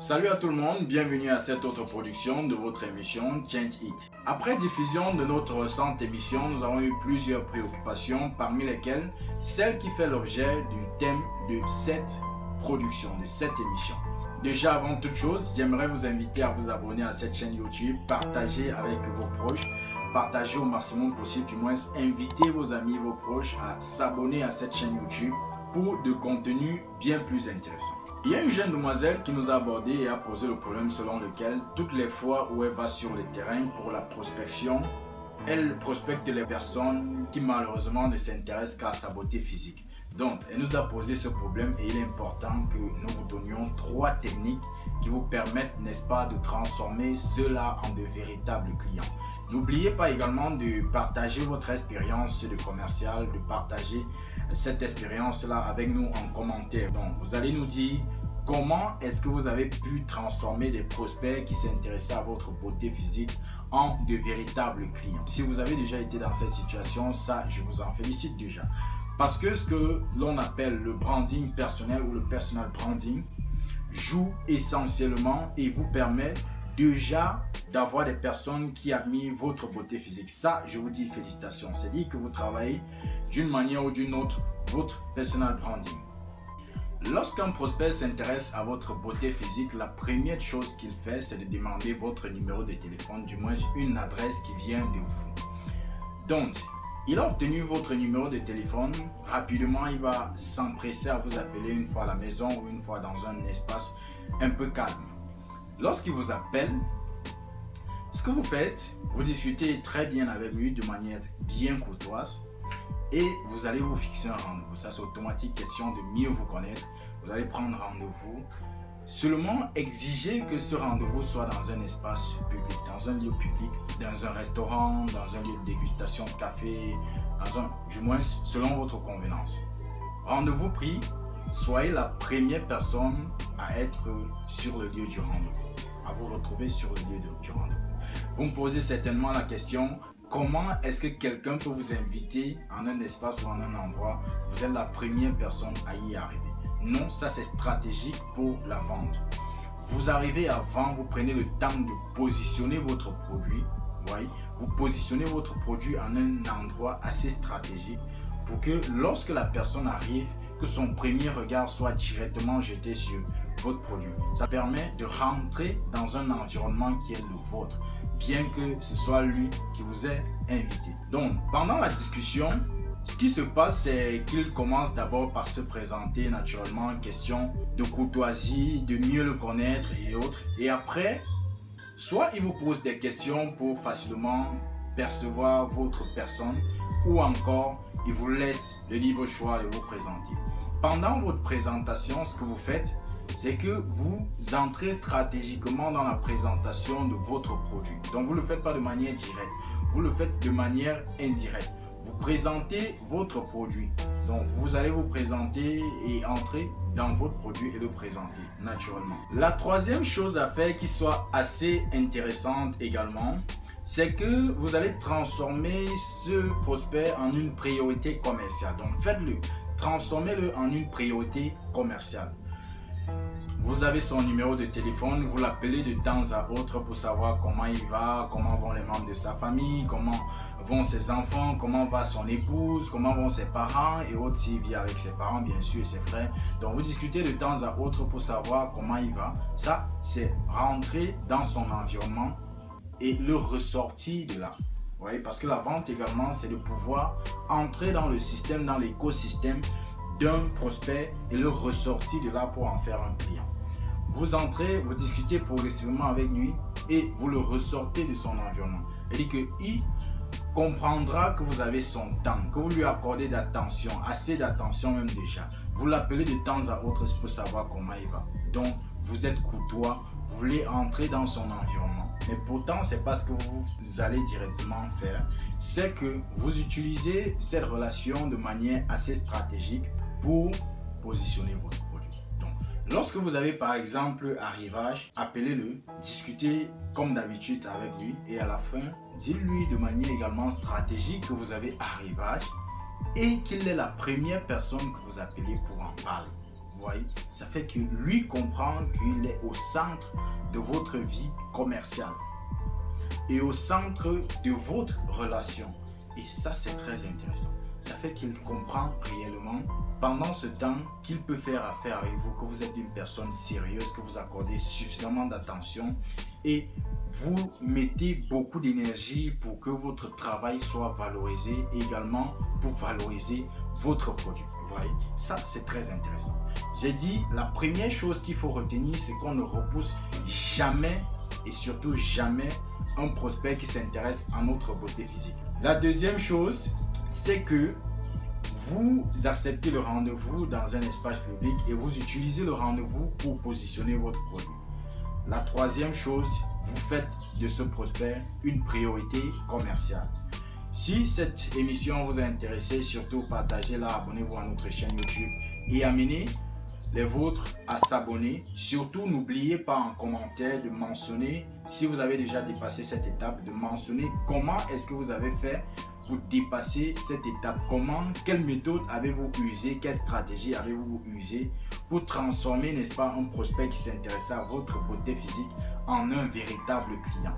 Salut à tout le monde, bienvenue à cette autre production de votre émission Change It. Après diffusion de notre récente émission, nous avons eu plusieurs préoccupations, parmi lesquelles celle qui fait l'objet du thème de cette production, de cette émission. Déjà avant toute chose, j'aimerais vous inviter à vous abonner à cette chaîne YouTube, partager avec vos proches, partager au maximum possible, du moins inviter vos amis, vos proches à s'abonner à cette chaîne YouTube pour de contenus bien plus intéressants. Il y a une jeune demoiselle qui nous a abordé et a posé le problème selon lequel toutes les fois où elle va sur le terrain pour la prospection, elle prospecte les personnes qui malheureusement ne s'intéressent qu'à sa beauté physique. Donc, elle nous a posé ce problème et il est important que nous vous donnions 3 techniques qui vous permettent, n'est-ce pas, de transformer cela en de véritables clients. N'oubliez pas également de partager votre expérience de commercial, de partager cette expérience-là avec nous en commentaire. Donc, vous allez nous dire comment est-ce que vous avez pu transformer des prospects qui s'intéressaient à votre beauté physique en de véritables clients. Si vous avez déjà été dans cette situation, ça, je vous en félicite déjà. Parce que ce que l'on appelle le branding personnel ou le personal branding joue essentiellement et vous permet déjà d'avoir des personnes qui admirent votre beauté physique. Ça, je vous dis félicitations. C'est-à-dire que vous travaillez d'une manière ou d'une autre votre personal branding. Lorsqu'un prospect s'intéresse à votre beauté physique, la première chose qu'il fait, c'est de demander votre numéro de téléphone, du moins une adresse qui vient de vous. Donc, il a obtenu votre numéro de téléphone. Rapidement, il va s'empresser à vous appeler une fois à la maison ou une fois dans un espace un peu calme. Lorsqu'il vous appelle, ce que vous faites, vous discutez très bien avec lui de manière bien courtoise et vous allez vous fixer un rendez-vous. Ça, c'est automatique, question de mieux vous connaître. Vous allez prendre rendez-vous. Seulement, exigez que ce rendez-vous soit dans un espace public, dans un lieu public, dans un restaurant, dans un lieu de dégustation de café, du moins selon votre convenance. Rendez-vous pris, soyez la première personne à être sur le lieu du rendez-vous, à vous retrouver sur le lieu du rendez-vous. Vous me posez certainement la question, comment est-ce que quelqu'un peut vous inviter en un espace ou en un endroit? Vous êtes la première personne à y arriver. Non, ça c'est stratégique pour la vente. Vous arrivez avant, vous prenez le temps de positionner votre produit. Voyez, vous positionnez votre produit en un endroit assez stratégique pour que lorsque la personne arrive, que son premier regard soit directement jeté sur votre produit. Ça permet de rentrer dans un environnement qui est le vôtre, bien que ce soit lui qui vous ait invité. Donc, pendant la discussion, ce qui se passe, c'est qu'il commence d'abord par se présenter naturellement en question de courtoisie, de mieux le connaître et autres. Et après, soit il vous pose des questions pour facilement percevoir votre personne, ou encore il vous laisse le libre choix de vous présenter. Pendant votre présentation, ce que vous faites, c'est que vous entrez stratégiquement dans la présentation de votre produit. Donc vous ne le faites pas de manière directe, vous le faites de manière indirecte. Vous présentez votre produit. Donc vous allez vous présenter et entrer dans votre produit et le présenter naturellement. La troisième chose à faire qui soit assez intéressante également, c'est que vous allez transformer ce prospect en une priorité commerciale. Donc faites-le, transformez-le en une priorité commerciale. Vous avez son numéro de téléphone, vous l'appelez de temps à autre pour savoir comment il va, comment vont les membres de sa famille, comment vont ses enfants, comment va son épouse, comment vont ses parents et autres s'il vit avec ses parents bien sûr et ses frères. Donc vous discutez de temps à autre pour savoir comment il va. Ça, c'est rentrer dans son environnement et le ressortir de là. Vous voyez, parce que la vente également, c'est de pouvoir entrer dans le système, dans l'écosystème d'un prospect et le ressortir de là pour en faire un client. Vous entrez, vous discutez progressivement avec lui et vous le ressortez de son environnement. C'est-à-dire qu'il comprendra que vous avez son temps, que vous lui accordez d'attention, assez d'attention même déjà. Vous l'appelez de temps à autre pour savoir comment il va. Donc, vous êtes courtois, vous voulez entrer dans son environnement. Mais pourtant, ce n'est pas ce que vous allez directement faire. C'est que vous utilisez cette relation de manière assez stratégique pour positionner votre produit. Donc, lorsque vous avez par exemple arrivage, appelez-le, discutez comme d'habitude avec lui et à la fin, dites-lui de manière également stratégique que vous avez arrivage et qu'il est la première personne que vous appelez pour en parler. Vous voyez, ça fait que lui comprend qu'il est au centre de votre vie commerciale et au centre de votre relation. Et ça, c'est très intéressant. Ça fait qu'il comprend réellement pendant ce temps qu'il peut faire affaire avec vous, que vous êtes une personne sérieuse, que vous accordez suffisamment d'attention et vous mettez beaucoup d'énergie pour que votre travail soit valorisé et également pour valoriser votre produit. Vous voyez, ça c'est très intéressant. J'ai dit, la première chose qu'il faut retenir, c'est qu'on ne repousse jamais et surtout jamais un prospect qui s'intéresse à notre beauté physique. La deuxième chose, c'est que vous acceptez le rendez-vous dans un espace public et vous utilisez le rendez-vous pour positionner votre produit. La troisième chose, vous faites de ce prospect une priorité commerciale. Si cette émission vous a intéressé, surtout partagez-la, abonnez-vous à notre chaîne YouTube et amenez les vôtres à s'abonner. Surtout, n'oubliez pas en commentaire de mentionner, si vous avez déjà dépassé cette étape, de mentionner comment est-ce que vous avez fait pour dépasser cette étape. Quelle méthode avez-vous usé, quelle stratégie avez-vous usé pour transformer, n'est-ce pas, un prospect qui s'intéressait à votre beauté physique en un véritable client.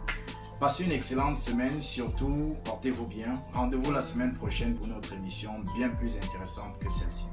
Passez une excellente semaine, surtout portez-vous bien. Rendez-vous la semaine prochaine pour notre émission bien plus intéressante que celle-ci.